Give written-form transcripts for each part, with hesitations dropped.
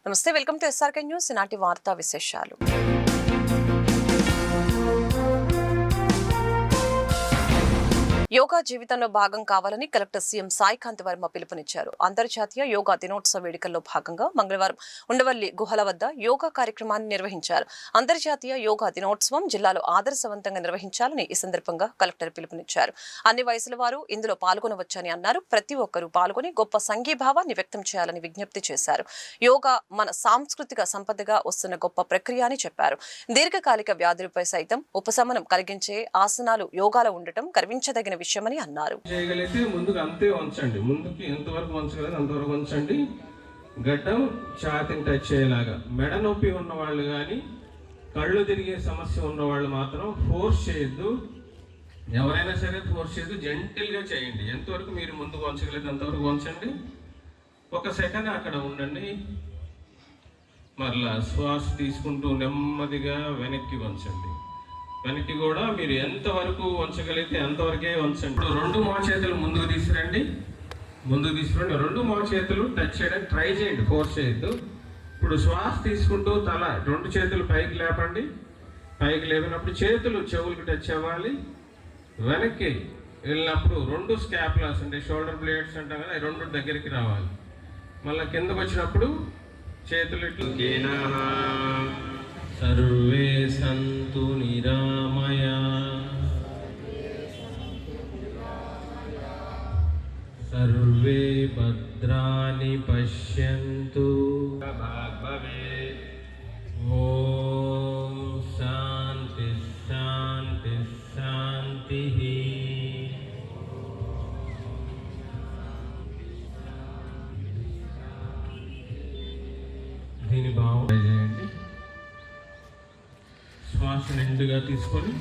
నమస్తే, welcome to SRK news. ఈనాటి వార్తా విశేషాలు. యోగా జీవితంలో భాగం కావాలని కలెక్టర్ సీఎం సాయికాంత్ వర్మ పిలుపునిచ్చారు. అంతర్జాతీయ యోగా దినోత్సవ వేడుకల్లో భాగంగా మంగళవారం ఉండవల్లి గుహల వద్ద యోగా కార్యక్రమాన్ని నిర్వహించారు. అంతర్జాతీయ యోగా దినోత్సవం జిల్లాలో ఆదర్శవంతంగా నిర్వహించాలని ఈ సందర్భంగా కలెక్టర్ పిలుపునిచ్చారు. అన్ని వయసుల వారు ఇందులో పాల్గొనవచ్చని అన్నారు. ప్రతి ఒక్కరూ పాల్గొని గొప్ప సంఘీభావాన్ని వ్యక్తం చేయాలని విజ్ఞప్తి చేశారు. యోగా మన సాంస్కృతిక సంపదగా వస్తున్న గొప్ప ప్రక్రియ అని చెప్పారు. దీర్ఘకాలిక వ్యాధులపై సైతం ఉపశమనం కలిగించే ఆసనాలు యోగాలో ఉండటం గర్వించదగిన విషయమని అన్నారు. చేయగలిగితే ముందుకు అంతే ఉంచండి, ముందుకి ఎంతవరకు ఉంచగలదు అంతవరకు ఉంచండి. గడ్డం ఛాతిని టచ్ చేయలాగా. మెడ నొప్పి ఉన్న వాళ్ళు కానీ కళ్ళు తిరిగే సమస్య ఉన్న వాళ్ళు మాత్రం ఫోర్స్ చేయొద్దు. ఎవరైనా సరే ఫోర్స్ చేయొద్దు, జెంటిల్గా చేయండి. ఎంతవరకు మీరు ముందుకు ఉంచగలిగితే అంతవరకు ఉంచండి. ఒక సెకండ్ అక్కడ ఉండండి. మరలా శ్వాస తీసుకుంటూ నెమ్మదిగా వెనక్కి వంచండి. వెనక్కి కూడా మీరు ఎంతవరకు వంచగలిగితే అంతవరకే వంచండి. ఇప్పుడు రెండు మోచేతులు ముందుకు తీసుకురండి. రెండు మోచేతులు టచ్ చేయడానికి ట్రై చేయండి, ఫోర్స్ చేయొద్దు. ఇప్పుడు శ్వాస తీసుకుంటూ తల రెండు చేతులు పైకి లేపండి. పైకి లేపినప్పుడు చేతులు చెవులకు టచ్ అవ్వాలి. వెనక్కి వెళ్ళినప్పుడు రెండు స్కాపులాస్ అంటే షోల్డర్ బ్లేడ్స్ అంటాం కదా, రెండు దగ్గరికి రావాలి. మళ్ళీ కిందకు వచ్చినప్పుడు చేతులు ఇట్లు. సర్వే సంతు నిరామయ, సర్వే భద్రాని పశ్యంతు. ఓం శాంతి శాంతి శాంతి. దీని భావం చేయండి. శ్వాస నిండుగా తీసుకొని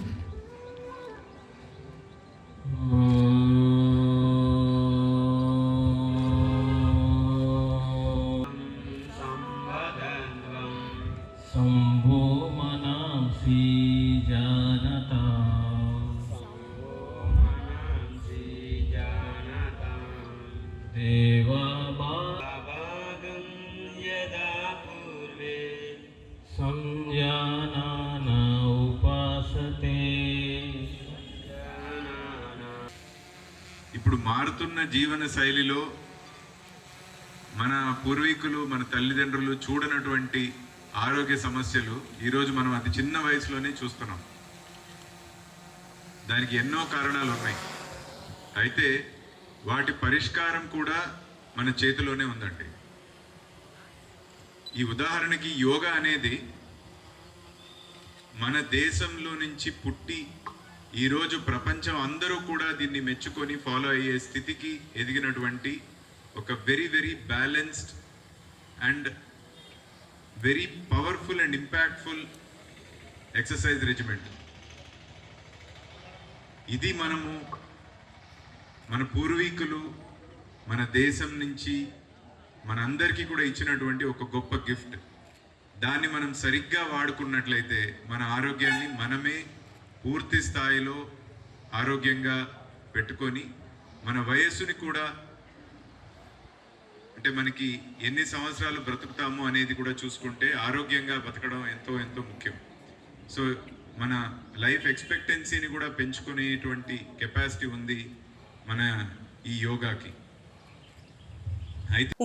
శంభో మనాంసి జానతా, దేవా భాగం యదా పూర్వే సంజానానా ఉపాసతే. ఇప్పుడు మారుతున్న జీవన శైలిలో మన పూర్వీకులు, మన తల్లిదండ్రులు చూడనటువంటి ఆరోగ్య సమస్యలు ఈరోజు మనం అతి చిన్న వయసులోనే చూస్తున్నాం. దానికి ఎన్నో కారణాలు ఉన్నాయి. అయితే వాటి పరిష్కారం కూడా మన చేతిలోనే ఉందండి. ఈ ఉదాహరణకి యోగా అనేది మన దేశంలో నుంచి పుట్టి ఈరోజు ప్రపంచం అందరూ కూడా దీన్ని మెచ్చుకొని ఫాలో అయ్యే స్థితికి ఎదిగినటువంటి ఒక very very balanced and very powerful and impactful exercise regiment. ఇది మన పూర్వీకులు మన దేశం నుంచి మనందరికీ కూడా ఇచ్చినటువంటి ఒక గొప్ప గిఫ్ట్. దాన్ని మనం సరిగ్గా వాడుకున్నట్లయితే మన ఆరోగ్యాన్ని మనమే పూర్తి స్థాయిలో ఆరోగ్యంగా పెట్టుకొని మన వయస్సుని కూడా, అంటే మనకి ఎన్ని సంవత్సరాలు బ్రతుకుతాము అనేది కూడా చూసుకుంటే ఆరోగ్యంగా బతకడం ఎంతో ఎంతో ముఖ్యం. సో మన లైఫ్ ఎక్స్పెక్టెన్సీని కూడా పెంచుకునేటువంటి కెపాసిటీ ఉంది మన ఈ యోగాకి.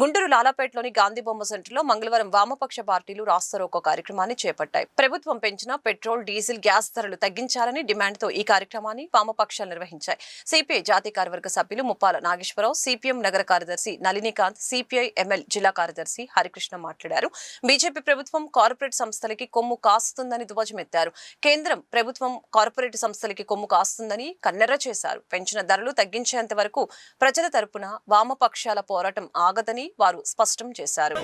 గుంటూరు లాలాపేటలోని గాంధీ బొమ్మ సెంటర్లో మంగళవారం వామపక్ష పార్టీలు రాస్తారోకో కార్యక్రమాన్ని చేపట్టాయి. ప్రభుత్వం పెంచిన పెట్రోల్, డీజిల్, గ్యాస్ ధరలు తగ్గించాలని డిమాండ్తో ఈ కార్యక్రమాన్ని వామపక్షాలు నిర్వహించాయి. సిపిఐ జాతీయ కార్యవర్గ సభ్యులు ముప్పాల నాగేశ్వరరావు, సిపిఎం నగర కార్యదర్శి నళినీకాంత్, సిపిఐ ఎంఎల్ జిల్లా కార్యదర్శి హరికృష్ణ మాట్లాడారు. బీజేపీ ప్రభుత్వం కార్పొరేట్ సంస్థలకి కొమ్ము కాస్తుందని ధ్వజమెత్తారు. కేంద్రం ప్రభుత్వం కార్పొరేట్ సంస్థలకి కొమ్ము కాస్తుందని కన్నెర్ర చేశారు. పెంచిన ధరలు తగ్గించేంత వరకు ప్రజల తరపున వామపక్షాల పోరాటం ఆగదని వారు స్పష్టం చేశారు.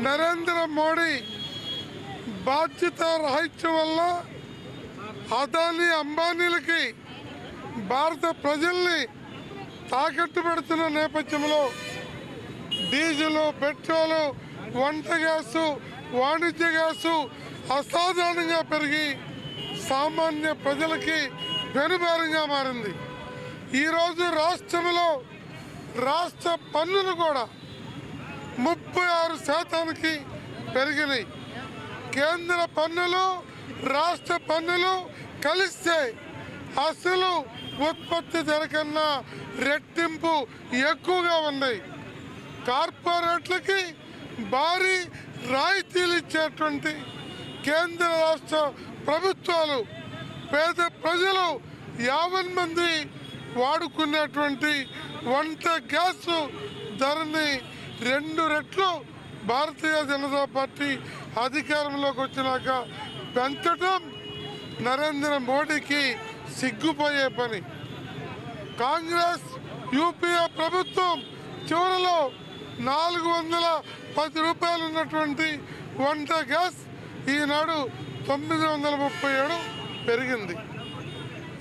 నరేంద్ర మోడీ బాధ్యత రాహిత్యం వల్ల అదానీ అంబానీలకి భారత ప్రజల్ని తాకట్టు పెడుతున్న నేపథ్యంలో డీజిల్, పెట్రోలు, వంట గ్యాసు, వాణిజ్య గ్యాసు అసాధారణంగా పెరిగి సామాన్య ప్రజలకి వెనుభారంగా మారింది. ఈరోజు రాష్ట్రంలో రాష్ట్ర పన్నులు కూడా 36% పెరిగినాయి. కేంద్ర పన్నులు, రాష్ట్ర పన్నులు కలిస్తే అసలు ఉత్పత్తి ధర కన్నా రెట్టింపు ఎక్కువగా ఉన్నాయి. కార్పొరేట్లకి భారీ రాయితీలు ఇచ్చేటువంటి కేంద్ర రాష్ట్ర ప్రభుత్వాలు పేద ప్రజలు 50 మంది వాడుకునేటువంటి వంట గ్యాస్ ధరని 2 రెట్లు భారతీయ జనతా పార్టీ అధికారంలోకి వచ్చినాక పెంచడం నరేంద్ర మోడీకి సిగ్గుపోయే పని. కాంగ్రెస్ యూపీఏ ప్రభుత్వం చివరిలో 410 రూపాయలు ఉన్నటువంటి వంట గ్యాస్ ఈనాడు 937 పెరిగింది.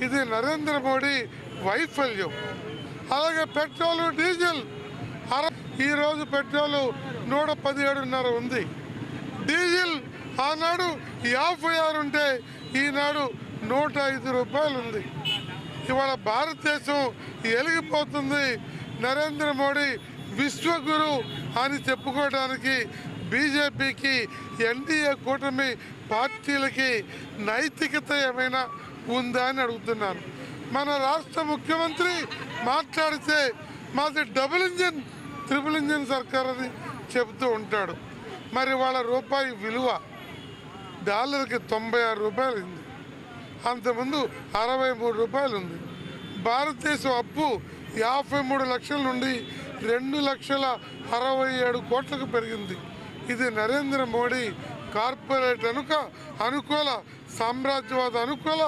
ఇది నరేంద్ర మోడీ వైఫల్యం. అలాగే పెట్రోలు, డీజిల్ ఈరోజు పెట్రోలు 117.5 ఉంది. డీజిల్ ఆనాడు 56 ఉంటే ఈనాడు 105 రూపాయలు ఉంది. ఇవాళ భారతదేశం ఎలిగిపోతుంది. నరేంద్ర మోడీ విశ్వగురు అని చెప్పుకోవడానికి బీజేపీకి, ఎన్డీఏ కూటమి పార్టీలకి నైతికత ఏమైనా ఉందా అని అడుగుతున్నాను. మన రాష్ట్ర ముఖ్యమంత్రి మాట్లాడితే మాది డబుల్ ఇంజిన్, ట్రిపుల్ ఇంజిన్ సర్కార్ అని చెబుతూ ఉంటాడు. మరి వాళ్ళ రూపాయి విలువ డాలర్కి 96 రూపాయలు ఉంది. అంతకుముందు 63 రూపాయలు ఉంది. భారతదేశం అప్పు 53 లక్షల నుండి 2,67 కోట్లకు పెరిగింది. ఇది నరేంద్ర మోడీ కార్పొరేట్ అనుకూల, సామ్రాజ్యవాద అనుకూల,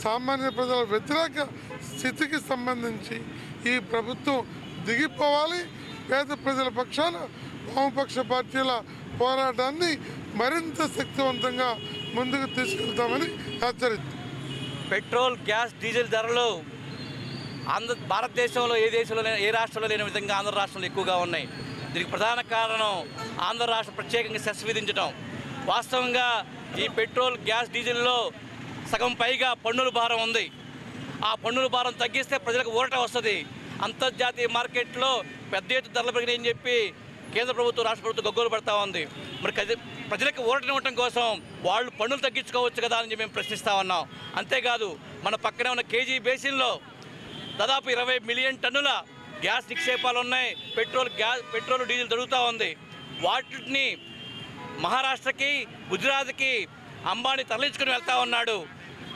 సామాన్య ప్రజల వ్యతిరేక స్థితికి సంబంధించి ఈ ప్రభుత్వం దిగిపోవాలి. పేద ప్రజల పక్షాన వామపక్ష పార్టీల పోరాటాన్ని మరింత శక్తివంతంగా ముందుకు తీసుకెళ్తామని హెచ్చరిస్తుంది. పెట్రోల్, గ్యాస్, డీజిల్ ధరలు భారతదేశంలో ఏ రాష్ట్రంలో లేని విధంగా ఆంధ్ర రాష్ట్రంలో ఎక్కువగా ఉన్నాయి. దీనికి ప్రధాన కారణం ఆంధ్ర రాష్ట్రం ప్రత్యేకంగా సెస్ విధించడం. వాస్తవంగా ఈ పెట్రోల్, గ్యాస్, డీజిల్లో సగం పైగా పన్నుల భారం ఉంది. ఆ పన్నుల భారం తగ్గిస్తే ప్రజలకు ఊరట వస్తుంది. అంతర్జాతీయ మార్కెట్లో పెద్ద ఎత్తున ధరలు పెరిగినాయని చెప్పి కేంద్ర ప్రభుత్వం, రాష్ట్ర ప్రభుత్వం గగ్గోలు పడతా ఉంది. మరి ప్రజలకు ఊరటనివ్వటం కోసం వాళ్ళు పన్నులు తగ్గించుకోవచ్చు కదా అని మేము ప్రశ్నిస్తూ ఉన్నాం. అంతేకాదు మన పక్కనే ఉన్న కేజీ బేసిన్లో దాదాపు 20 మిలియన్ టన్నుల గ్యాస్ నిక్షేపాలు ఉన్నాయి. పెట్రోల్, డీజిల్ దొరుకుతూ ఉంది. వాటిని మహారాష్ట్రకి, గుజరాత్కి అంబానీ తరలించుకుని వెళ్తా ఉన్నాడు.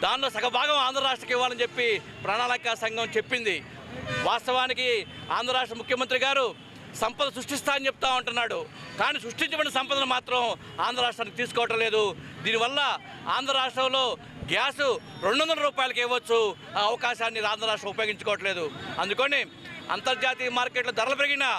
దానిలో సగభాగం ఆంధ్ర రాష్ట్రకి ఇవ్వాలని చెప్పి ప్రణాళిక సంఘం చెప్పింది. వాస్తవానికి ఆంధ్ర రాష్ట్ర ముఖ్యమంత్రి గారు సంపద సృష్టిస్తా అని చెప్తా ఉంటున్నాడు. కానీ సృష్టించబడిన సంపదను మాత్రం ఆంధ్ర రాష్ట్రానికి తీసుకోవటం లేదు. దీనివల్ల ఆంధ్ర రాష్ట్రంలో గ్యాసు 200 రూపాయలకి ఇవ్వచ్చు. ఆ అవకాశాన్ని ఆంధ్ర రాష్ట్రం ఉపయోగించుకోవట్లేదు. అందుకని అంతర్జాతీయ మార్కెట్లో ధరలు పెరిగినా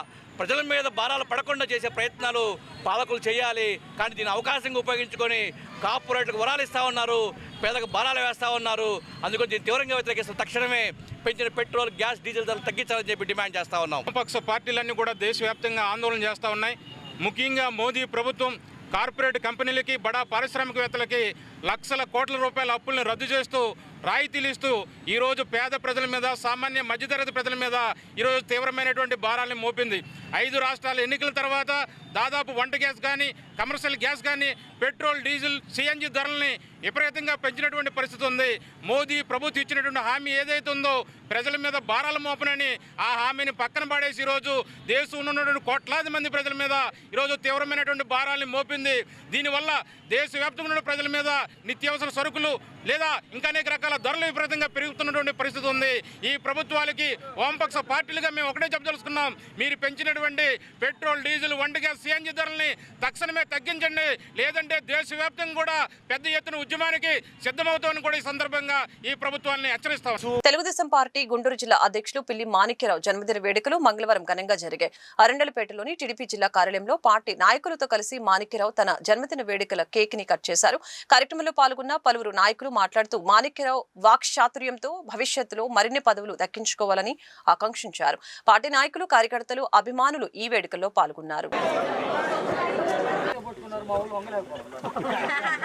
ప్రజల మీద భారాలు పడకుండా చేసే ప్రయత్నాలు పాలకులు చేయాలి. కానీ దీని అవకాశంగా ఉపయోగించుకొని కార్పొరేట్లకు వరాలు ఇస్తూ ఉన్నారు, పేదలకు భారాలు వేస్తూ ఉన్నారు. అందుకని దీన్ని తీవ్రంగా వ్యతిరేకిస్తున్న తక్షణమే పెంచిన పెట్రోల్, గ్యాస్, డీజిల్ ధరలు తగ్గించాలని చెప్పి డిమాండ్ చేస్తూ ఉన్నాం. వామపక్ష పార్టీలన్నీ కూడా దేశవ్యాప్తంగా ఆందోళన చేస్తూ ఉన్నాయి. ముఖ్యంగా మోదీ ప్రభుత్వం కార్పొరేట్ కంపెనీలకి, బడా పారిశ్రామికవేత్తలకి లక్షల కోట్ల రూపాయల అప్పుల్ని రద్దు చేస్తూ, రాయితీలు ఇస్తూ ఈరోజు పేద ప్రజల మీద, సామాన్య మధ్యతరగతి ప్రజల మీద ఈరోజు తీవ్రమైనటువంటి భారాన్ని మోపింది. 5 రాష్ట్రాల ఎన్నికల తర్వాత దాదాపు వంట గ్యాస్ కానీ, కమర్షియల్ గ్యాస్ కానీ, పెట్రోల్, డీజిల్, సిఎన్జి ధరల్ని విపరీతంగా పెంచినటువంటి పరిస్థితి ఉంది. మోదీ ప్రభుత్వం ఇచ్చినటువంటి హామీ ఏదైతే ఉందో ప్రజల మీద భారాలు మోపనని ఆ హామీని పక్కన పడేసి ఈరోజు దేశంలో ఉన్నటువంటి కోట్లాది మంది ప్రజల మీద ఈరోజు తీవ్రమైనటువంటి భారాల్ని మోపింది. దీనివల్ల దేశవ్యాప్తంగా ఉన్న ప్రజల మీద నిత్యావసర సరుకులు లేదా ఇంకా అనేక రకాల ధరలు విపరీతంగా పెరుగుతున్నటువంటి పరిస్థితి ఉంది. ఈ ప్రభుత్వాలకి వామపక్ష పార్టీలుగా మేము ఒకటే చెప్పదలుచుకున్నాం, మీరు పెంచినటువంటి పెట్రోల్, డీజిల్, వంట గ్యాస్, సిఎన్జి ధరల్ని తక్షణమే తగ్గించండి, లేదంటే దేశవ్యాప్తంగా కూడా పెద్ద ఎత్తున ఉద్యమానికి సిద్ధమవుతామని కూడా ఈ సందర్భంగా ఈ ప్రభుత్వాన్ని హెచ్చరిస్తాం. తెలుగుదేశం పార్టీ గుంటూరు జిల్లా అధ్యక్షులు పిల్లి మాణిక్యరావు జన్మదిన వేడుకలు మంగళవారం ఘనంగా జరిగాయి. అరండలపేటలోని టీడీపీ జిల్లా కార్యాలయంలో పార్టీ నాయకులతో కలిసి మాణిక్యరావు తన జన్మదిన వేడుకల కేక్ ని కట్ చేశారు. కార్యక్రమంలో పాల్గొన్న పలువురు నాయకులు మాట్లాడుతూ మాణిక్యరావు వాక్చాతుర్యంతో భవిష్యత్తులో మరిన్ని పదవులు దక్కించుకోవాలని ఆకాంక్షించారు. పార్టీ నాయకులు, కార్యకర్తలు, అభిమానులు ఈ వేడుకల్లో పాల్గొన్నారు.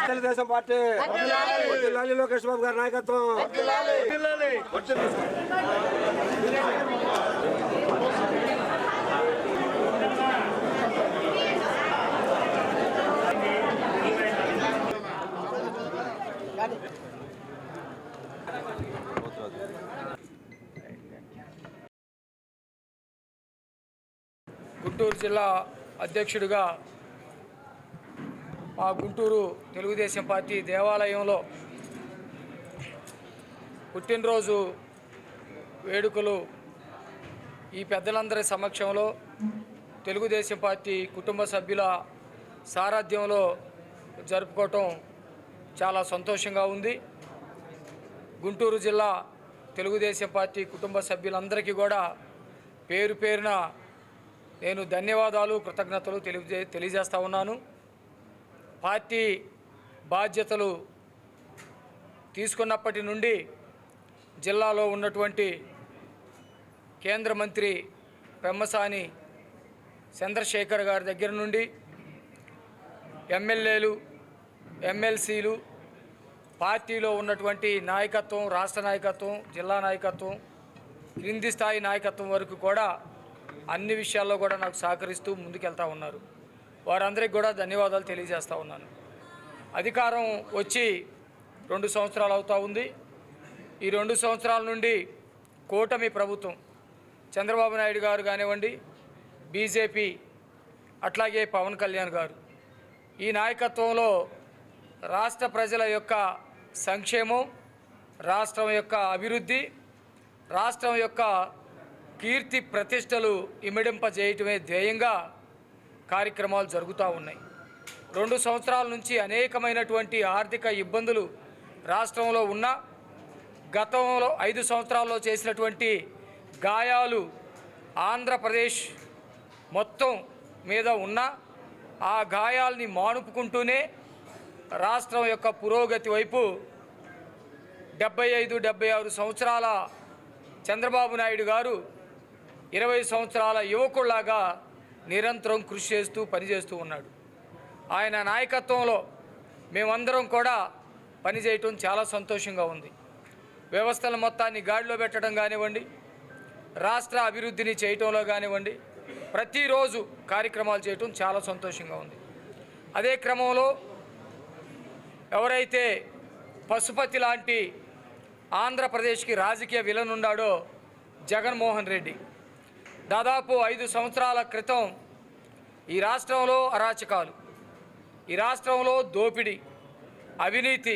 తెలుగుదేశం పార్టీ లోకేష్ బాబు గారి నాయకత్వం. గుంటూరు జిల్లా అధ్యక్షుడిగా మా గుంటూరు తెలుగుదేశం పార్టీ దేవాలయంలో పుట్టినరోజు వేడుకలు ఈ పెద్దలందరి సమక్షంలో తెలుగుదేశం పార్టీ కుటుంబ సభ్యుల సారథ్యంలో జరుపుకోవటం చాలా సంతోషంగా ఉంది. గుంటూరు జిల్లా తెలుగుదేశం పార్టీ కుటుంబ సభ్యులందరికీ కూడా పేరు పేరున నేను ధన్యవాదాలు, కృతజ్ఞతలు తెలియజేస్తా ఉన్నాను. పార్టీ బాధ్యతలు తీసుకున్నప్పటి నుండి జిల్లాలో ఉన్నటువంటి కేంద్ర మంత్రి పెమ్మసాని చంద్రశేఖర్ గారి దగ్గర నుండి ఎమ్మెల్యేలు, ఎమ్మెల్సీలు, పార్టీలో ఉన్నటువంటి నాయకత్వం, రాష్ట్ర నాయకత్వం, జిల్లా నాయకత్వం, క్రింది స్థాయి నాయకత్వం వరకు కూడా అన్ని విషయాల్లో కూడా నాకు సహకరిస్తూ ముందుకెళ్తా ఉన్నారు. వారందరికీ కూడా ధన్యవాదాలు తెలియజేస్తూ ఉన్నాను. అధికారం వచ్చి 2 సంవత్సరాలు అవుతూ ఉంది. ఈ 2 సంవత్సరాల నుండి కూటమి ప్రభుత్వం, చంద్రబాబు నాయుడు గారు కానివ్వండి, బీజేపీ, అట్లాగే పవన్ కళ్యాణ్ గారు, ఈ నాయకత్వంలో రాష్ట్ర ప్రజల యొక్క సంక్షేమం, రాష్ట్రం యొక్క అభివృద్ధి, రాష్ట్రం యొక్క కీర్తి ప్రతిష్టలు ఇమిడింపజేయటమే ధ్యేయంగా కార్యక్రమాలు జరుగుతూ ఉన్నాయి. 2 సంవత్సరాల నుంచి అనేకమైనటువంటి ఆర్థిక ఇబ్బందులు రాష్ట్రంలో ఉన్న, గతంలో 5 సంవత్సరాల్లో చేసినటువంటి గాయాలు ఆంధ్రప్రదేశ్ మొత్తం మీద ఉన్న ఆ గాయాల్ని మానుపుకుంటూనే రాష్ట్రం యొక్క పురోగతి వైపు 75-76 సంవత్సరాల చంద్రబాబు నాయుడు గారు 20 సంవత్సరాల యువకుల్లాగా నిరంతరం కృషి చేస్తూ పనిచేస్తూ ఉన్నాడు. ఆయన నాయకత్వంలో మేమందరం కూడా పనిచేయటం చాలా సంతోషంగా ఉంది. వ్యవస్థల మొత్తాన్ని గాడిలో పెట్టడం కానివ్వండి, రాష్ట్ర అభివృద్ధిని చేయటంలో కానివ్వండి, ప్రతిరోజు కార్యక్రమాలు చేయటం చాలా సంతోషంగా ఉంది. అదే క్రమంలో ఎవరైతే పశుపతి లాంటి ఆంధ్రప్రదేశ్కి రాజకీయ విలన్ ఉన్నాడో జగన్మోహన్ రెడ్డి, దాదాపు 5 సంవత్సరాల క్రితం ఈ రాష్ట్రంలో అరాచకాలు, ఈ రాష్ట్రంలో దోపిడీ, అవినీతి,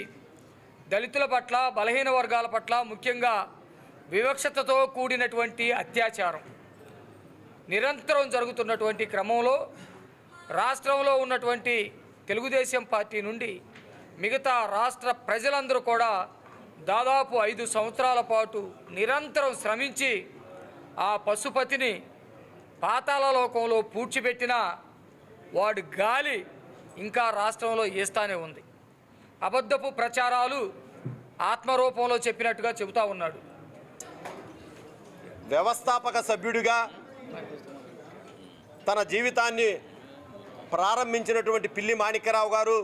దళితుల పట్ల, బలహీన వర్గాల పట్ల ముఖ్యంగా వివక్షతతో కూడినటువంటి అత్యాచారం నిరంతరం జరుగుతున్నటువంటి క్రమంలో రాష్ట్రంలో ఉన్నటువంటి తెలుగుదేశం పార్టీ నుండి మిగతా రాష్ట్ర ప్రజలందరూ కూడా దాదాపు 5 సంవత్సరాల పాటు నిరంతరం శ్రమించి ఆ పశుపతిని పాతాళలోకంలో పూడ్చిపెట్టిన వాడి గాలి ఇంకా రాష్ట్రంలో ఏస్తానే ఉంది. అబద్ధపు ప్రచారాలు ఆత్మరూపంలో చెప్పినట్టుగా చెబుతా ఉన్నాడు. వ్యవస్థాపక సభ్యుడిగా తన జీవితాన్ని ప్రారంభించినటువంటి పిల్లి మాణిక్యరావు గారు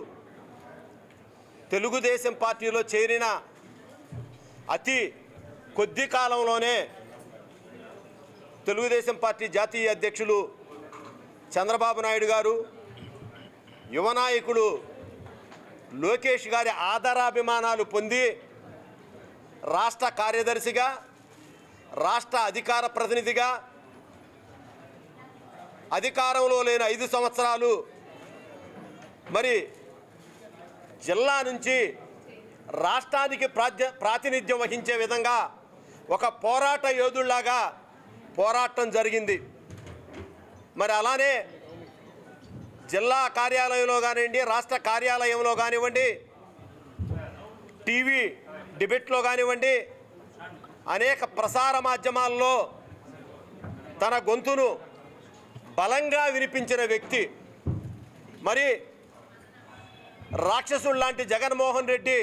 తెలుగుదేశం పార్టీలో చేరిన అతి కొద్ది కాలంలోనే తెలుగుదేశం పార్టీ జాతీయ అధ్యక్షులు చంద్రబాబు నాయుడు గారు, యువ నాయకుడు లోకేష్ గారి ఆదరాభిమానాలు పొంది రాష్ట్ర కార్యదర్శిగా, రాష్ట్ర అధికార ప్రతినిధిగా అధికారంలో లేని 5 సంవత్సరాలు మరి జిల్లా నుంచి రాష్ట్రానికి ప్రాతినిధ్యం వహించే విధంగా ఒక పోరాట యోధుల్లాగా పోరాటం జరిగింది. మరి అలానే జిల్లా కార్యాలయంలో కానివ్వండి, రాష్ట్ర కార్యాలయంలో కానివ్వండి, టీవీ డిబేట్లో కానివ్వండి, అనేక ప్రసార మాధ్యమాల్లో తన గొంతును బలంగా వినిపించిన వ్యక్తి. మరి రాక్షసుల్లాంటి జగన్మోహన్ రెడ్డి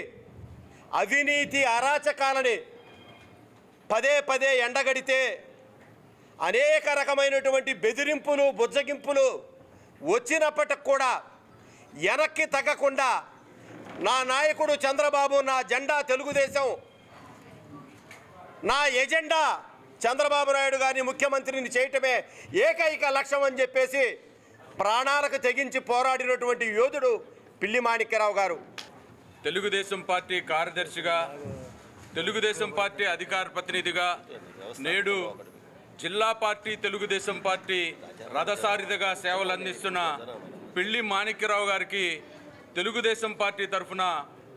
అవినీతి అరాచకాలని పదే పదే ఎండగడితే అనేక రకమైనటువంటి బెదిరింపులు బుజ్జగింపులు వచ్చినప్పటికి కూడా వెనక్కి తగ్గకుండా నా నాయకుడు చంద్రబాబు, నా జెండా తెలుగుదేశం, నా ఎజెండా చంద్రబాబు నాయుడు గారిని ముఖ్యమంత్రిని చేయటమే ఏకైక లక్ష్యం అని చెప్పేసి ప్రాణాలకు తెగించి పోరాడినటువంటి యోధుడు పిల్లి మాణిక్యరావు గారు. తెలుగుదేశం పార్టీ కార్యదర్శిగా, తెలుగుదేశం పార్టీ అధికార ప్రతినిధిగా, నేడు జిల్లా పార్టీ తెలుగుదేశం పార్టీ రథసారిథిగా సేవలు అందిస్తున్న పిల్లి మాణిక్యరావు గారికి తెలుగుదేశం పార్టీ తరఫున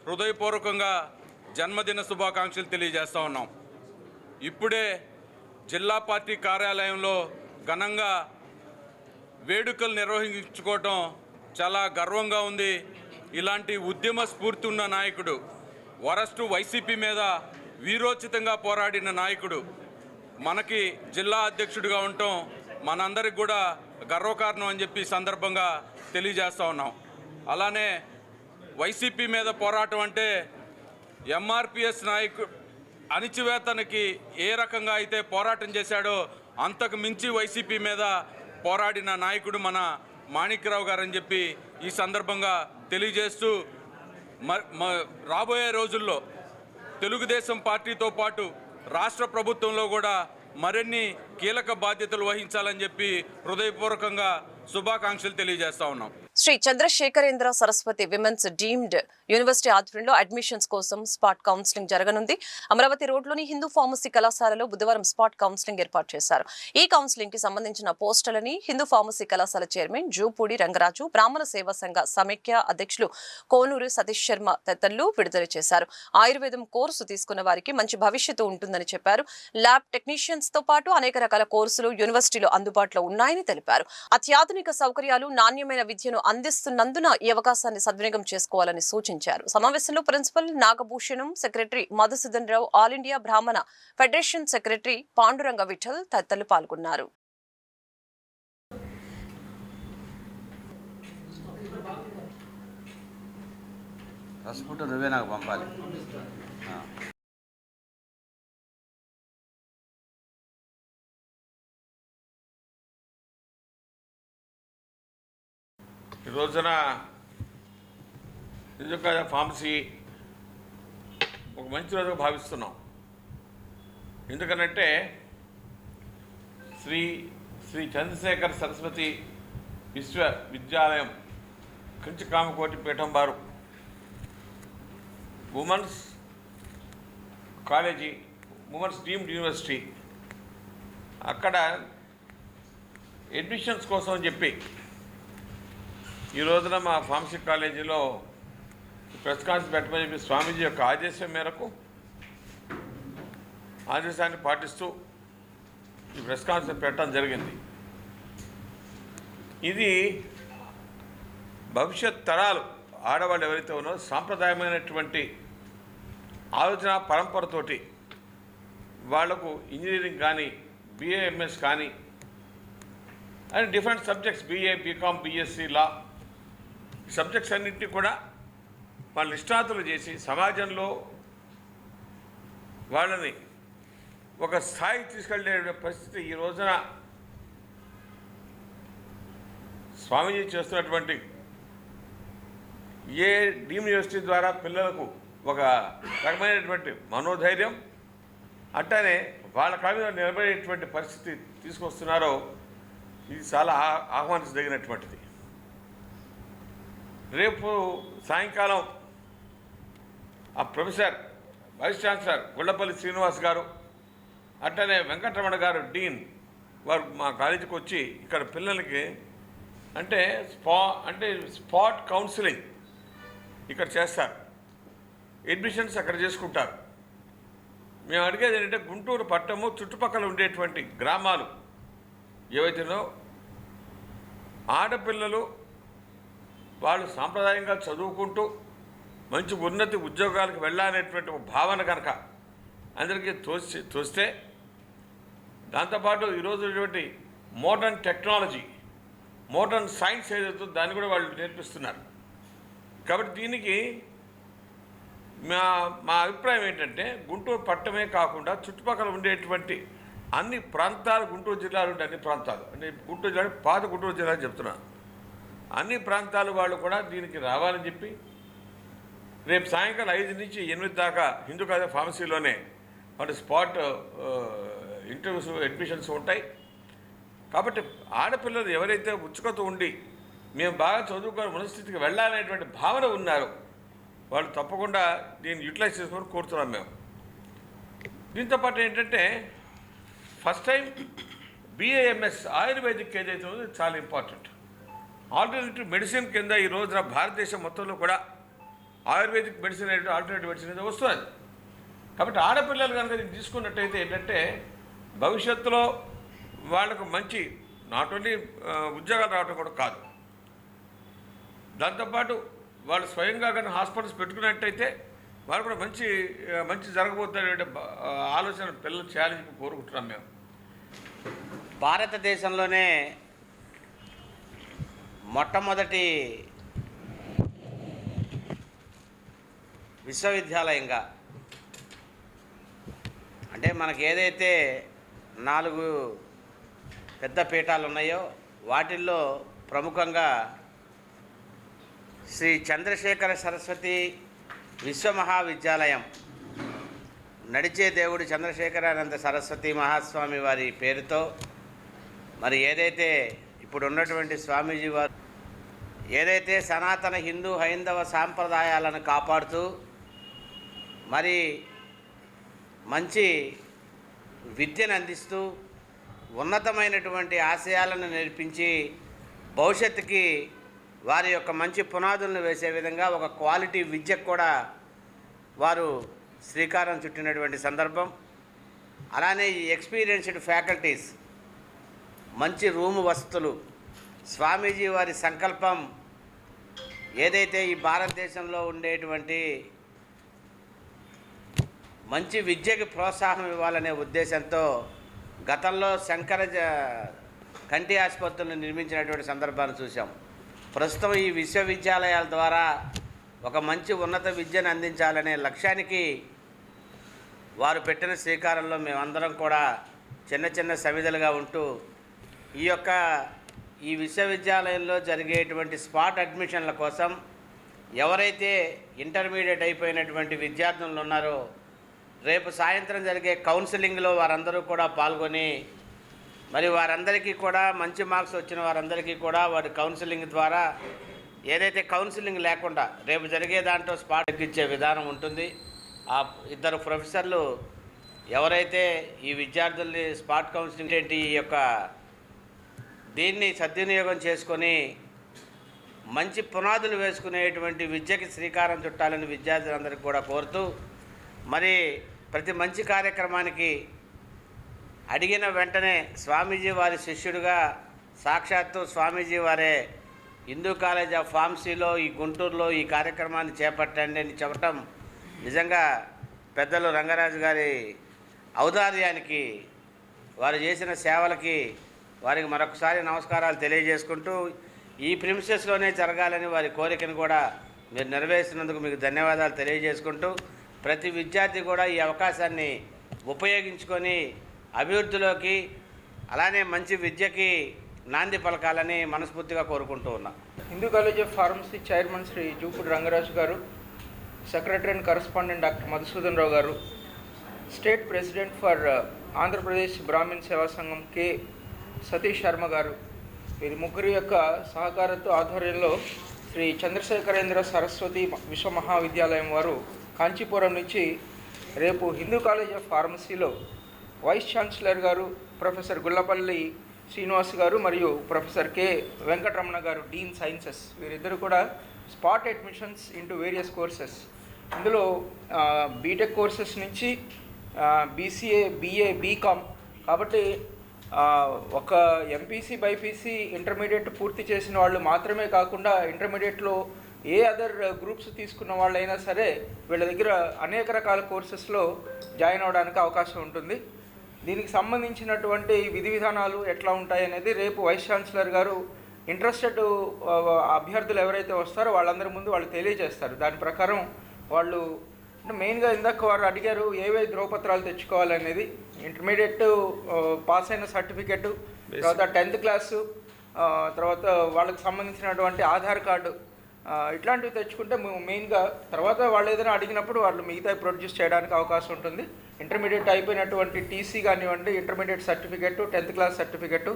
హృదయపూర్వకంగా జన్మదిన శుభాకాంక్షలు తెలియజేస్తా ఉన్నాం. ఇప్పుడే జిల్లా పార్టీ కార్యాలయంలో ఘనంగా వేడుకలు నిర్వహించుకోవటం చాలా గర్వంగా ఉంది. ఇలాంటి ఉద్యమ స్ఫూర్తి ఉన్న నాయకుడు, వరస్టు వైసీపీ మీద వీరోచితంగా పోరాడిన నాయకుడు మనకి జిల్లా అధ్యక్షుడిగా ఉండటం మనందరికి కూడా గర్వకారణం అని చెప్పి సందర్భంగా తెలియజేస్తూ ఉన్నాం. అలానే వైసీపీ మీద పోరాటం అంటే ఎంఆర్పిఎస్ నాయకుడు అణిచివేతనకి ఏ రకంగా అయితే పోరాటం చేశాడో అంతకు మించి వైసీపీ మీద పోరాడిన నాయకుడు మన మాణిక్యరావు గారు అని చెప్పి ఈ సందర్భంగా తెలియజేస్తూ రాబోయే రోజుల్లో తెలుగుదేశం పార్టీతో పాటు రాష్ట్ర ప్రభుత్వంలో కూడా మరిన్ని కీలక బాధ్యతలు వహించాలని చెప్పి హృదయపూర్వకంగా శుభాకాంక్షలు తెలియజేస్తా ఉన్నాం. Shri Chandrasekharendra Saraswati women's deemed university ఆధ్వర్యంలో అడ్మిషన్స్ కోసం స్పాట్ కౌన్సిలింగ్ జరగనుంది. అమరావతి రోడ్లోని హిందూ ఫార్మసీ కళాశాలలో బుధవారం స్పాట్ కౌన్సిలింగ్ ఏర్పాటు చేశారు. ఈ కౌన్సిలింగ్ కి సంబంధించిన పోస్టులని హిందూ ఫార్మసీ కళాశాల చైర్మన్ జూపూడి రంగరాజు, బ్రాహ్మణ సేవా సంఘ సమైక్య అధ్యక్షులు కోనూరు సతీష్ శర్మ తదితరులు విడుదల చేశారు. ఆయుర్వేదం కోర్సు తీసుకున్న వారికి మంచి భవిష్యత్తు ఉంటుందని చెప్పారు. ల్యాబ్ టెక్నీషియన్స్ తో పాటు అనేక రకాల కోర్సులు యూనివర్సిటీలో అందుబాటులో ఉన్నాయని తెలిపారు. అత్యాధునిక సౌకర్యాలు, నాణ్యమైన విద్యను అందిస్తున్నందున ఈ అవకాశాన్ని సద్వినియోగం చేసుకోవాలని సూచించారు. సమావేశంలో ప్రిన్సిపల్ నాగభూషణం, సెక్రటరీ మధుసూదన్ రావు, ఆల్ ఇండియా బ్రాహ్మణ ఫెడరేషన్ సెక్రటరీ పాండురంగ విఠల్ తదితరులు పాల్గొన్నారు. ఈ రోజున నిజంగా ఫార్మసీ ఒక మంచి రోజుగా భావిస్తున్నాం. ఎందుకనంటే శ్రీ చంద్రశేఖర్ సరస్వతి విశ్వవిద్యాలయం కంచికామకోటి పీఠం వారు women's college, women's deemed university అక్కడ అడ్మిషన్స్ కోసం అని చెప్పి ఈ రోజున మా ఫార్మసీ కాలేజీలో ప్రెస్ కాన్ఫరెన్స్ పెట్టమని చెప్పి స్వామీజీ యొక్క ఆదేశం మేరకు ఆదేశాన్ని పాటిస్తూ ఈ ప్రెస్ కాన్ఫరెన్స్ పెట్టడం జరిగింది. ఇది భవిష్యత్ తరాలు ఆడవాళ్ళు ఎవరైతే ఉన్నారో సాంప్రదాయమైనటువంటి ఆలోచన పరంపరతోటి వాళ్లకు ఇంజనీరింగ్ కానీ, BA-MS కానీ and different subjects, BA, BCom, BSc, law subjects అన్నింటినీ కూడా వాళ్ళు నిష్ణాతులు చేసి సమాజంలో వాళ్ళని ఒక స్థాయికి తీసుకెళ్ళే పరిస్థితి ఈ రోజున స్వామీజీ చేస్తున్నటువంటి ఏ డీమ్డ్ యూనివర్సిటీ ద్వారా పిల్లలకు ఒక రకమైనటువంటి మనోధైర్యం, అట్టనే వాళ్ళ కాళ్ళ మీద నిలబడేటువంటి పరిస్థితి తీసుకొస్తున్నారో ఇది చాలా ఆహ్వానించదగినటువంటిది. రేపు సాయంకాలం ఆ professor vice chancellor Gullapalli Srinivas గారు, అట్టనే వెంకటరమణ గారు డీన్ వారు మా కాలేజీకి వచ్చి ఇక్కడ పిల్లలకి అంటే స్పాట్ కౌన్సిలింగ్ ఇక్కడ చేస్తారు. అడ్మిషన్స్ అక్కడ చేసుకుంటారు. మేము అడిగేది ఏంటంటే గుంటూరు పట్టణము చుట్టుపక్కల ఉండేటువంటి గ్రామాలు ఏవైతేనో ఆడపిల్లలు వాళ్ళు సాంప్రదాయంగా చదువుకుంటూ మంచి ఉన్నతి ఉద్యోగాలకు వెళ్ళాలనేటువంటి ఒక భావన కనుక అందరికీ తోస్తే దాంతోపాటు ఈరోజు ఇటువంటి మోడర్న్ టెక్నాలజీ, మోడర్న్ సైన్స్ ఏదైతే దాన్ని కూడా వాళ్ళు నేర్పిస్తున్నారు. కాబట్టి దీనికి మా అభిప్రాయం ఏంటంటే గుంటూరు పట్టణమే కాకుండా చుట్టుపక్కల ఉండేటువంటి అన్ని ప్రాంతాలు, గుంటూరు జిల్లాలో ఉండే అన్ని ప్రాంతాలు, అంటే గుంటూరు జిల్లా పాత గుంటూరు జిల్లా అని చెప్తున్నాను, అన్ని ప్రాంతాల వాళ్ళు కూడా దీనికి రావాలని చెప్పి రేపు సాయంకాలం 5 నుంచి 8 దాకా హిందూ కాలేజ్ ఫార్మసీలోనే వాటి స్పాట్ ఇంటర్వ్యూస్, అడ్మిషన్స్ ఉంటాయి. కాబట్టి ఆడపిల్లలు ఎవరైతే ఉత్సుకత ఉండి మేము బాగా చదువుకొని మనస్థితికి వెళ్ళాలనేటువంటి భావన ఉన్నారో వాళ్ళు తప్పకుండా దీన్ని యూటిలైజ్ చేసుకొని కోరుతున్నాం మేము. దీంతోపాటు ఏంటంటే ఫస్ట్ టైం BAMS ఆయుర్వేదిక్ ఏదైతే ఉందో చాలా ఇంపార్టెంట్. ఆల్టర్నేటివ్ మెడిసిన్ కింద ఈ రోజున భారతదేశం మొత్తంలో కూడా ఆయుర్వేదిక్ మెడిసిన్ అనేది ఆల్టర్నేటివ్ మెడిసిన్ అనేది వస్తుంది. కాబట్టి ఆడపిల్లలు కనుక దీన్ని తీసుకున్నట్టయితే ఏంటంటే భవిష్యత్తులో వాళ్ళకు మంచి నాట్ ఓన్లీ ఉద్యోగాలు రావడం కూడా కాదు, దాంతోపాటు వాళ్ళు స్వయంగా కానీ హాస్పిటల్స్ పెట్టుకున్నట్టయితే వాళ్ళు కూడా మంచి జరగబోతున్న ఆలోచన పిల్లలు చేయాలని కోరుకుంటున్నాం మేము. భారతదేశంలోనే మొట్టమొదటి విశ్వవిద్యాలయంగా, అంటే మనకు ఏదైతే 4 పెద్ద పీఠాలు ఉన్నాయో వాటిల్లో ప్రముఖంగా శ్రీ చంద్రశేఖర సరస్వతి విశ్వమహావిద్యాలయం, నడిచే దేవుడు చంద్రశేఖరానంద సరస్వతి మహాస్వామి వారి పేరుతో మరి ఏదైతే ఇప్పుడు ఉన్నటువంటి స్వామీజీ వారు ఏదైతే సనాతన హిందూ హైందవ సాంప్రదాయాలను కాపాడుతూ మరి మంచి విద్యను అందిస్తూ ఉన్నతమైనటువంటి ఆశయాలను నేర్పించి భవిష్యత్తుకి వారి యొక్క మంచి పునాదులను వేసే విధంగా ఒక క్వాలిటీ విద్యకు కూడా వారు శ్రీకారం చుట్టినటువంటి సందర్భం. అలానే ఈ ఎక్స్పీరియన్స్డ్ ఫ్యాకల్టీస్, మంచి రూము వసతులు, స్వామీజీ వారి సంకల్పం ఏదైతే ఈ భారతదేశంలో ఉండేటువంటి మంచి విద్యకి ప్రోత్సాహం ఇవ్వాలనే ఉద్దేశంతో గతంలో శంకర కంటి ఆసుపత్రులను నిర్మించినటువంటి సందర్భాన్ని చూసాం. ప్రస్తుతం ఈ విశ్వవిద్యాలయాల ద్వారా ఒక మంచి ఉన్నత విద్యను అందించాలనే లక్ష్యానికి వారు పెట్టిన శ్రీకారంలో మేమందరం కూడా చిన్న చిన్న సమిధలుగా ఉంటూ ఈ విశ్వవిద్యాలయంలో జరిగేటువంటి స్పాట్ అడ్మిషన్ల కోసం ఎవరైతే ఇంటర్మీడియట్ అయిపోయినటువంటి విద్యార్థులు ఉన్నారో రేపు సాయంత్రం జరిగే కౌన్సిలింగ్లో వారందరూ కూడా పాల్గొని మరి వారందరికీ కూడా మంచి మార్క్స్ వచ్చిన వారందరికీ కూడా వారి కౌన్సిలింగ్ ద్వారా ఏదైతే కౌన్సిలింగ్ లేకుండా రేపు జరిగే దాంట్లో స్పాట్ ఎక్కించే విధానం ఉంటుంది. ఆ 2 ప్రొఫెసర్లు ఎవరైతే ఈ విద్యార్థుల్ని స్పాట్ కౌన్సిలింగ్ ఏంటి ఈ యొక్క దీన్ని సద్వినియోగం చేసుకొని మంచి పునాదులు వేసుకునేటువంటి విద్యకి శ్రీకారం చుట్టాలని విద్యార్థులందరికీ కూడా కోరుతూ మరి ప్రతి మంచి కార్యక్రమానికి అడిగిన వెంటనే స్వామీజీ వారి శిష్యుడిగా సాక్షాత్తు స్వామీజీ వారే హిందూ కాలేజ్ ఆఫ్ ఫార్మసీలో ఈ గుంటూరులో ఈ కార్యక్రమాన్ని చేపట్టండి అని చెప్పటం నిజంగా పెద్దలు రంగరాజు గారి ఔదార్యానికి, వారు చేసిన సేవలకి వారికి మరొకసారి నమస్కారాలు తెలియజేసుకుంటూ ఈ ప్రిమిసెస్లోనే జరగాలని వారి కోరికను కూడా మీరు నెరవేర్చినందుకు మీకు ధన్యవాదాలు తెలియజేసుకుంటూ ప్రతి విద్యార్థి కూడా ఈ అవకాశాన్ని ఉపయోగించుకొని అభివృద్ధిలోకి అలానే మంచి విద్యకి నాంది పలకాలని మనస్ఫూర్తిగా కోరుకుంటూ ఉన్నా. Hindu college of pharmacy chairman Shri Jupudi Rangaraju గారు, secretary and correspondent doctor Madhusudan Rao గారు, state president for Andhra Pradesh Brahmin Seva Sangham K Satish Sharma గారు, వీరి ముగ్గురి యొక్క సహకారంతో ఆధ్వర్యంలో శ్రీ చంద్రశేఖరేంద్ర సరస్వతి విశ్వ మహావిద్యాలయం వారు కాంచీపురం నుంచి రేపు హిందూ కాలేజ్ ఆఫ్ ఫార్మసీలో వైస్ ఛాన్సలర్ గారు ప్రొఫెసర్ గుల్లపల్లి శ్రీనివాస్ గారు మరియు ప్రొఫెసర్ కె వెంకటరమణ గారు డీన్ సైన్సెస్, వీరిద్దరు కూడా spot admissions into various courses ఇందులో బీటెక్ కోర్సెస్ నుంచి బీసీఏ, బీఏ, బీకామ్. కాబట్టి ఒక ఎంపీసీ, బైపీసీ, ఇంటర్మీడియట్ పూర్తి చేసిన వాళ్ళు మాత్రమే కాకుండా ఇంటర్మీడియట్లో ఏ అదర్ గ్రూప్స్ తీసుకున్న వాళ్ళైనా సరే వీళ్ళ దగ్గర అనేక రకాల కోర్సెస్లో జాయిన్ అవ్వడానికి అవకాశం ఉంటుంది. దీనికి సంబంధించినటువంటి విధి విధానాలు ఎట్లా ఉంటాయి అనేది రేపు వైస్ ఛాన్సలర్ గారు ఇంట్రెస్టెడ్ అభ్యర్థులు ఎవరైతే వస్తారో వాళ్ళందరి ముందు వాళ్ళు తెలియజేస్తారు. దాని ప్రకారం వాళ్ళు అంటే మెయిన్గా ఇందాక వారు అడిగారు ఏవే ధ్రువపత్రాలు తెచ్చుకోవాలనేది. ఇంటర్మీడియట్ పాస్ అయిన సర్టిఫికెట్, తర్వాత 10th క్లాసు, తర్వాత వాళ్ళకి సంబంధించినటువంటి ఆధార్ కార్డు, ఇట్లాంటివి తెచ్చుకుంటే మెయిన్గా తర్వాత వాళ్ళు ఏదైనా అడిగినప్పుడు వాళ్ళు మిగతా ప్రొడ్యూస్ చేయడానికి అవకాశం ఉంటుంది. ఇంటర్మీడియట్ అయిపోయినటువంటి టీసీ కానివ్వండి, intermediate certificate, 10th class certificate,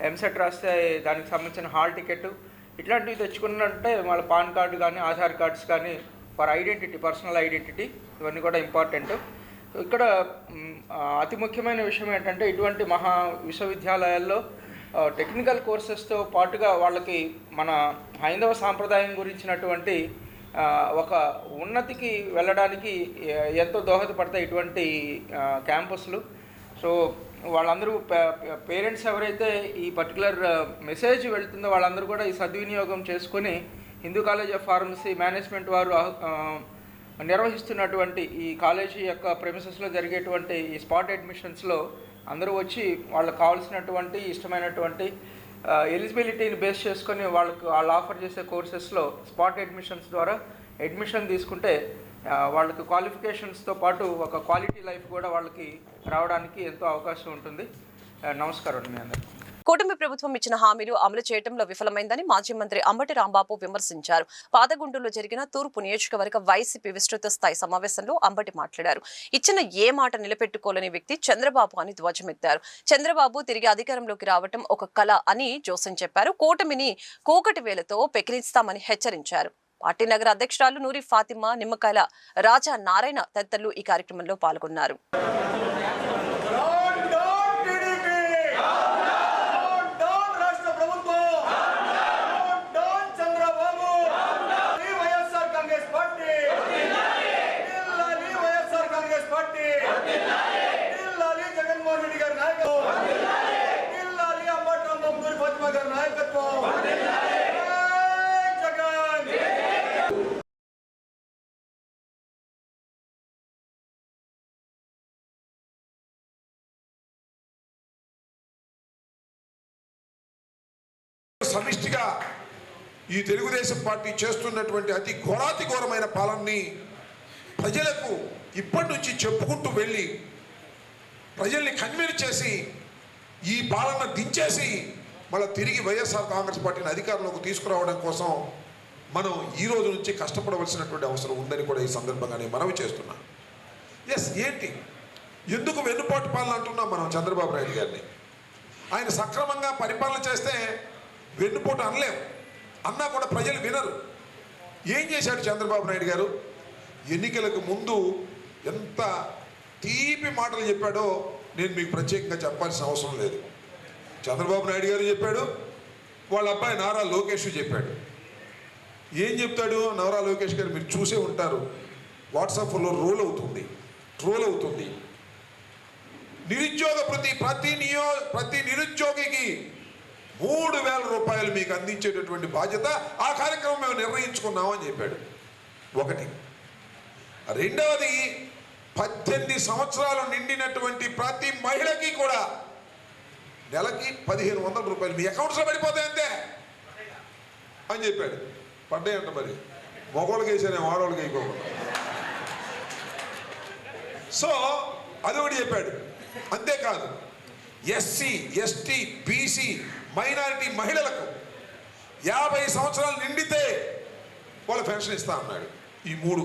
EAMCET రాస్తే దానికి సంబంధించిన హాల్ టికెట్, ఇట్లాంటివి తెచ్చుకున్నట్టే వాళ్ళ పాన్ కార్డు కానీ ఆధార్ కార్డ్స్ కానీ ఫర్ ఐడెంటిటీ, పర్సనల్ ఐడెంటిటీ, ఇవన్నీ కూడా ఇంపార్టెంట్. ఇక్కడ అతి ముఖ్యమైన విషయం ఏంటంటే ఇటువంటి మహా విశ్వవిద్యాలయాల్లో టెక్నికల్ కోర్సెస్తో పాటుగా వాళ్ళకి మన హైందవ సాంప్రదాయం గురించినటువంటి ఒక ఉన్నతికి వెళ్ళడానికి ఎంతో దోహదపడతాయి ఇటువంటి క్యాంపస్లు. సో వాళ్ళందరూ పేరెంట్స్ ఎవరైతే ఈ పర్టికులర్ మెసేజ్ వెళ్తుందో వాళ్ళందరూ కూడా ఈ సద్వినియోగం చేసుకొని Hindu college of pharmacy management వారు నిర్వహిస్తున్నటువంటి ఈ కాలేజీ యొక్క ప్రెమిసెస్లో జరిగేటువంటి ఈ స్పాట్ అడ్మిషన్స్లో అందరూ వచ్చి వాళ్ళకి కావాల్సినటువంటి ఇష్టమైనటువంటి ఎలిజిబిలిటీని బేస్ చేసుకొని వాళ్ళు ఆఫర్ చేసే కోర్సెస్లో స్పాట్ అడ్మిషన్స్ ద్వారా అడ్మిషన్ తీసుకుంటే వాళ్ళకి క్వాలిఫికేషన్స్తో పాటు ఒక క్వాలిటీ లైఫ్ కూడా వాళ్ళకి రావడానికి ఎంతో అవకాశం ఉంటుంది. నమస్కారం మీ అందరికీ. కూటమి ప్రభుత్వం ఇచ్చిన హామీలు అమలు చేయడంలో విఫలమైందని మాజీ మంత్రి అంబటి రాంబాబు విమర్శించారు. పాతగుంటూరులో జరిగిన తూర్పు నియోజకవర్గ వైసీపీ విస్తృత స్థాయి సమావేశంలో అంబటి మాట్లాడారు. ఇచ్చిన ఏ మాట నిలబెట్టుకోలేని వ్యక్తి చంద్రబాబు అని ధ్వజమెత్తారు. చంద్రబాబు తిరిగి అధికారంలోకి రావటం ఒక కళ అని జోసెన్ చెప్పారు. కూటమిని కూకటి వేలతో పెకిలిస్తామని హెచ్చరించారు. పార్టీ నగర అధ్యక్షురాలు నూరి ఫాతిమా, నిమ్మకాయల రాజా నారాయణ తదితరులు ఈ కార్యక్రమంలో పాల్గొన్నారు. సమిష్టిగా ఈ తెలుగుదేశం పార్టీ చేస్తున్నటువంటి అతి ఘోరాతిఘోరమైన పాలనని ప్రజలకు ఇప్పటి నుంచి చెప్పుకుంటూ వెళ్ళి ప్రజల్ని కన్విన్స్ చేసి ఈ పాలన దించేసి మళ్ళీ తిరిగి వైఎస్ఆర్ కాంగ్రెస్ పార్టీని అధికారంలోకి తీసుకురావడం కోసం మనం ఈ రోజు నుంచి కష్టపడవలసినటువంటి అవసరం ఉందని కూడా ఈ సందర్భంగా నేను మనవి చేస్తున్నాను. ఏంటి ఎందుకు వెన్నుపాటు పాలన అంటున్నాం మనం చంద్రబాబు నాయుడు గారిని? ఆయన సక్రమంగా పరిపాలన చేస్తే వెన్నుపోటు అనలేం, అన్నా కూడా ప్రజలు వినరు. ఏం చేశాడు చంద్రబాబు నాయుడు గారు? ఎన్నికలకు ముందు ఎంత తీపి మాటలు చెప్పాడో నేను మీకు ప్రత్యేకంగా చెప్పాల్సిన అవసరం లేదు. చంద్రబాబు నాయుడు గారు చెప్పాడు, వాళ్ళ అబ్బాయి నారా లోకేష్ చెప్పాడు. ఏం చెప్తాడు నారా లోకేష్ గారు? మీరు చూసే ఉంటారు, వాట్సాప్లో ట్రోల్ అవుతుంది. నిరుద్యోగ ప్రతి నిరుద్యోగికి 3,000 రూపాయలు మీకు అందించేటటువంటి బాధ్యత ఆ కార్యక్రమం మేము నిర్ణయించుకున్నామని చెప్పాడు. ఒకటి. రెండవది, 18 సంవత్సరాలు నిండినటువంటి ప్రతి మహిళకి కూడా నెలకి 1,500 రూపాయలు మీ అకౌంట్స్లో పడిపోతాయి అంతే అని చెప్పాడు. పడ్డాయంట మరి, మగవాళ్ళకి వేసానే ఆడవాళ్ళకి వేయకోకుండా. సో అదొకటి చెప్పాడు. అంతేకాదు, ఎస్సీ, ఎస్టీ, బీసీ, మైనారిటీ మహిళలకు 50 సంవత్సరాలు నిండితే వాళ్ళ పెన్షన్ ఇస్తా అన్నాడు. ఈ 3.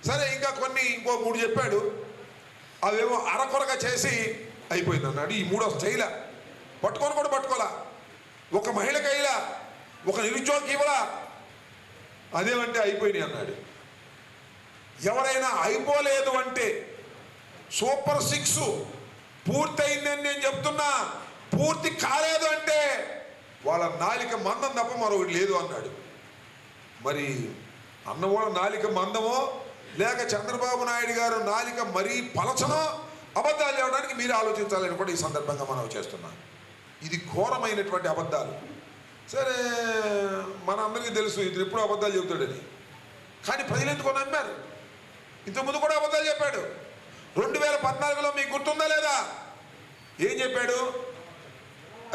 సరే, ఇంకా ఇంకో 3 చెప్పాడు. అవేమో అరకొరగా చేసి అయిపోయింది అన్నాడు. ఈ 3 అసలు చేయలే, పట్టుకోలా. ఒక మహిళకి అయిలా, ఒక నిరుద్యోగికి ఇవ్వలా. అదేమంటే అయిపోయినాయి అన్నాడు. ఎవరైనా అయిపోలేదు అంటే సూపర్ 6 పూర్తయిందని నేను చెప్తున్నా, పూర్తి కాలేదు అంటే వాళ్ళ నాలిక మందం తప్ప మరొకటి లేదు అన్నాడు. మరి అన్నవాళ్ళ నాలిక మందమో లేక చంద్రబాబు నాయుడు గారు నాలిక మరీ పలచనో అబద్ధాలు చెప్పడానికి మీరు ఆలోచించాలని కూడా ఈ సందర్భంగా మనం చేస్తున్నాం. ఇది ఘోరమైనటువంటి అబద్ధాలు. సరే, మన అందరికీ తెలుసు ఇది ఎప్పుడు అబద్ధాలు చెబుతాడని, కానీ ప్రజలు ఎందుకు నమ్మారు? ఇంతకుముందు కూడా అబద్ధాలు చెప్పాడు. 2014లో మీకు గుర్తుందా లేదా? ఏం చెప్పాడు?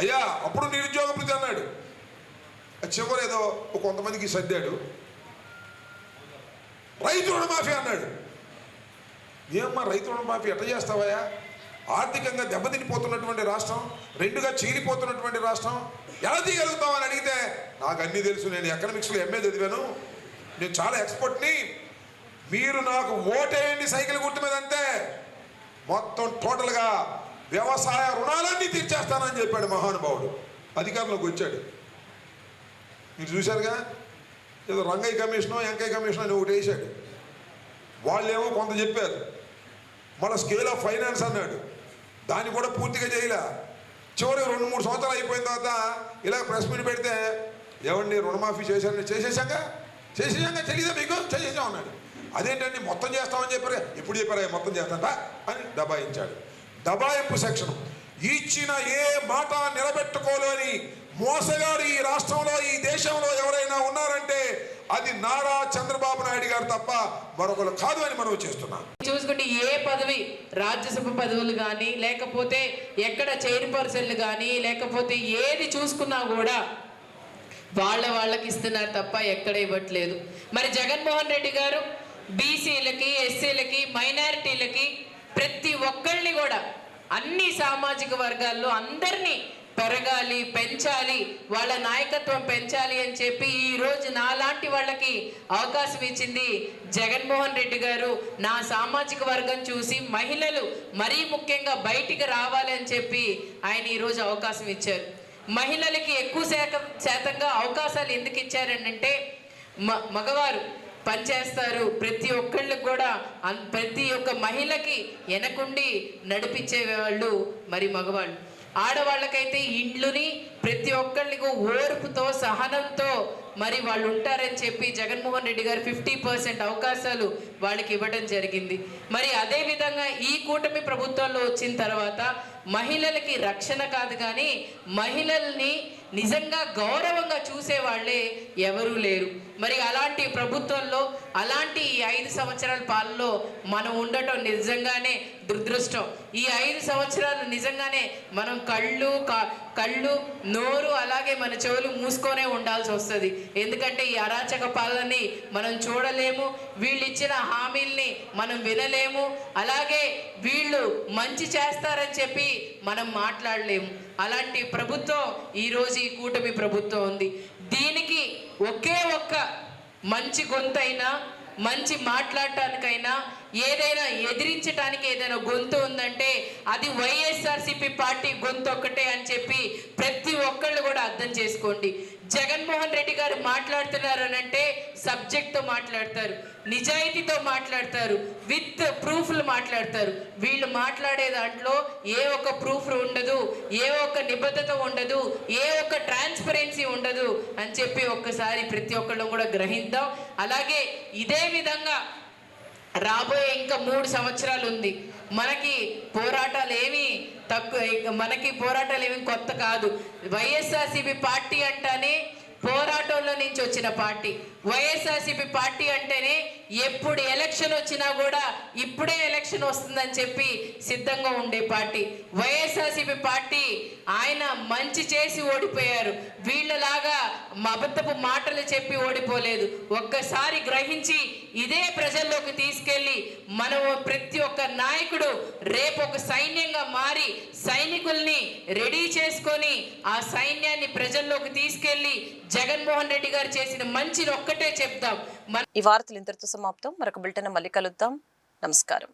అయ్యా అప్పుడు నిరుద్యోగ భృతి అన్నాడు. చివరేదో కొంతమందికి సర్దాడు. రైతు రుణమాఫీ అన్నాడు. ఏమ్మా రైతు రుణమాఫీ ఎట్లా చేస్తావయ్యా? ఆర్థికంగా దెబ్బతినిపోతున్నటువంటి రాష్ట్రం, రెండుగా చీలిపోతున్నటువంటి రాష్ట్రం ఎలా తీయగలుగుతామని అడిగితే నాకు అన్నీ తెలుసు, నేను ఎకనామిక్స్లో ఎంఏ చదివాను, నేను చాలా ఎక్స్పర్ట్ని, మీరు నాకు ఓటేయండి సైకిల్ గుర్తు మీద అంతే, మొత్తం టోటల్గా వ్యవసాయ రుణాలన్నీ తీర్చేస్తానని చెప్పాడు మహానుభావుడు. అధికారంలోకి వచ్చాడు. మీరు చూశారుగా, ఏదో రంగయ్య కమిషను వెంకయ్య కమిషన్ అని ఒకటి వేసాడు. వాళ్ళేమో కొంత చెప్పారు, మళ్ళీ స్కేల్ ఆఫ్ ఫైనాన్స్ అన్నాడు, దాన్ని కూడా పూర్తిగా చేయలే. చివరికి 2-3 సంవత్సరాలు అయిపోయిన తర్వాత ఇలా ప్రెస్ మీట్ పెడితే ఏమండి రుణమాఫీ చేసేసాక తెలీదా మీకు? చేసేసాం అన్నాడు. అదేంటండి మొత్తం చేస్తామని చెప్పారు. ఎప్పుడు చెప్పారా మొత్తం చేస్తాంట అని దబాయించాడు. దబాయింపు సెక్షన్. ఇచ్చిన ఏ మాట నిలబెట్టుకోలేని మోసగాడు ఈ రాష్ట్రంలో ఈ దేశంలో ఎవరైనా ఉన్నారంటే అది నారా చంద్రబాబు నాయుడు గారు తప్ప మరొకరు కాదు అని మనం చేస్తున్నాం. చూసుకుంటే ఏ పదవి, రాజ్యసభ పదవులు కానీ లేకపోతే ఎక్కడ చైర్పర్సన్లు కానీ లేకపోతే ఏది చూసుకున్నా కూడా వాళ్ళకి ఇస్తున్నారు తప్ప ఎక్కడ ఇవ్వట్లేదు. మరి జగన్మోహన్ రెడ్డి గారు బీసీలకి, ఎస్సీలకి, మైనారిటీలకి ప్రతి ఒక్కరిని కూడా అన్ని సామాజిక వర్గాల్లో అందరినీ పెరగాలి, పెంచాలి, వాళ్ళ నాయకత్వం పెంచాలి అని చెప్పి ఈరోజు నాలాంటి వాళ్ళకి అవకాశం ఇచ్చింది జగన్మోహన్ రెడ్డి గారు. నా సామాజిక వర్గం చూసి మహిళలు మరీ ముఖ్యంగా బయటికి రావాలి అని చెప్పి ఆయన ఈరోజు అవకాశం ఇచ్చారు. మహిళలకి ఎక్కువ శాతంగా అవకాశాలు ఎందుకు ఇచ్చారంటే మగవారు పనిచేస్తారు, ప్రతి ఒక్కళ్ళకి కూడా ప్రతి ఒక్క మహిళకి వెనకుండి నడిపించే వాళ్ళు మరి మగవాళ్ళు. ఆడవాళ్ళకైతే ఇండ్లుని ప్రతి ఒక్కళ్ళకి ఓర్పుతో సహనంతో మరి వాళ్ళు ఉంటారని చెప్పి జగన్మోహన్ రెడ్డి గారు 50% అవకాశాలు వాళ్ళకి ఇవ్వడం జరిగింది. మరి అదే విధంగా ఈ కూటమి ప్రభుత్వంలో వచ్చిన తర్వాత మహిళలకి రక్షణ కాదు కానీ మహిళల్ని నిజంగా గౌరవంగా చూసేవాళ్లే ఎవరూ లేరు. మరి అలాంటి ప్రభుత్వంలో అలాంటి ఈ 5 సంవత్సరాల పాలనలో మనం ఉండటం నిజంగానే దురదృష్టం. ఈ 5 సంవత్సరాలు నిజంగానే మనం కళ్ళు నోరు అలాగే మన చెవులు మూసుకొనే ఉండాల్సి వస్తుంది. ఎందుకంటే ఈ అరాచక పాలనని మనం చూడలేము, వీళ్ళు ఇచ్చిన హామీల్ని మనం వినలేము, అలాగే వీళ్ళు మంచి చేస్తారని చెప్పి మనం మాట్లాడలేము. అలాంటి ప్రభుత్వం ఈరోజు ఈ కూటమి ప్రభుత్వం ఉంది. దీనికి ఒకే ఒక్క మంచి గొంతైనా, మంచి మాట్లాడటానికైనా, ఏదైనా ఎదిరించడానికి ఏదైనా గొంతు ఉందంటే అది వైఎస్ఆర్సీపీ పార్టీ గొంతు ఒక్కటే అని చెప్పి ప్రతి ఒక్కళ్ళు కూడా అర్థం చేసుకోండి. జగన్మోహన్ రెడ్డి గారు మాట్లాడుతున్నారు అంటే సబ్జెక్ట్తో మాట్లాడతారు, నిజాయితీతో మాట్లాడతారు, విత్ ప్రూఫ్లు మాట్లాడతారు. వీళ్ళు మాట్లాడే దాంట్లో ఏ ఒక్క ప్రూఫ్ ఉండదు, ఏ ఒక్క నిబద్ధత ఉండదు, ఏ ఒక్క ట్రాన్స్పరెన్సీ ఉండదు అని చెప్పి ఒక్కసారి ప్రతి ఒక్కళ్ళు కూడా గ్రహిద్దాం. అలాగే ఇదే విధంగా రాబోయే ఇంకా 3 సంవత్సరాలు ఉంది. మనకి పోరాటాలు ఏమీ కొత్త కాదు. వైఎస్ఆర్సీపీ పార్టీ అంటేనే పోరాటంలో నుంచి వచ్చిన పార్టీ. వైఎస్ఆర్సీపీ పార్టీ అంటేనే ఎప్పుడు ఎలక్షన్ వచ్చినా కూడా ఇప్పుడే ఎలక్షన్ వస్తుందని చెప్పి సిద్ధంగా ఉండే పార్టీ. వైఎస్ఆర్సీపీ పార్టీ ఆయన మంచి చేసి ఓడిపోయారు, వీళ్ళలాగా అబద్ధపు మాటలు చెప్పి ఓడిపోలేదు. ఒక్కసారి గ్రహించి ఇదే ప్రజల్లోకి తీసుకెళ్ళి మనము ప్రతి ఒక్క నాయకుడు రేపు ఒక సైన్యంగా మారి సైనికుల్ని రెడీ చేసుకొని ఆ సైన్యాన్ని ప్రజల్లోకి తీసుకెళ్ళి జగన్మోహన్ రెడ్డి గారు చేసిన మంచిని ఒక్కటే చెప్తాం. ఈ వార్తలు ఇంతటితో సమాప్తం. మరొక బులెటిన్ మళ్ళీ కలుద్దాం. నమస్కారం.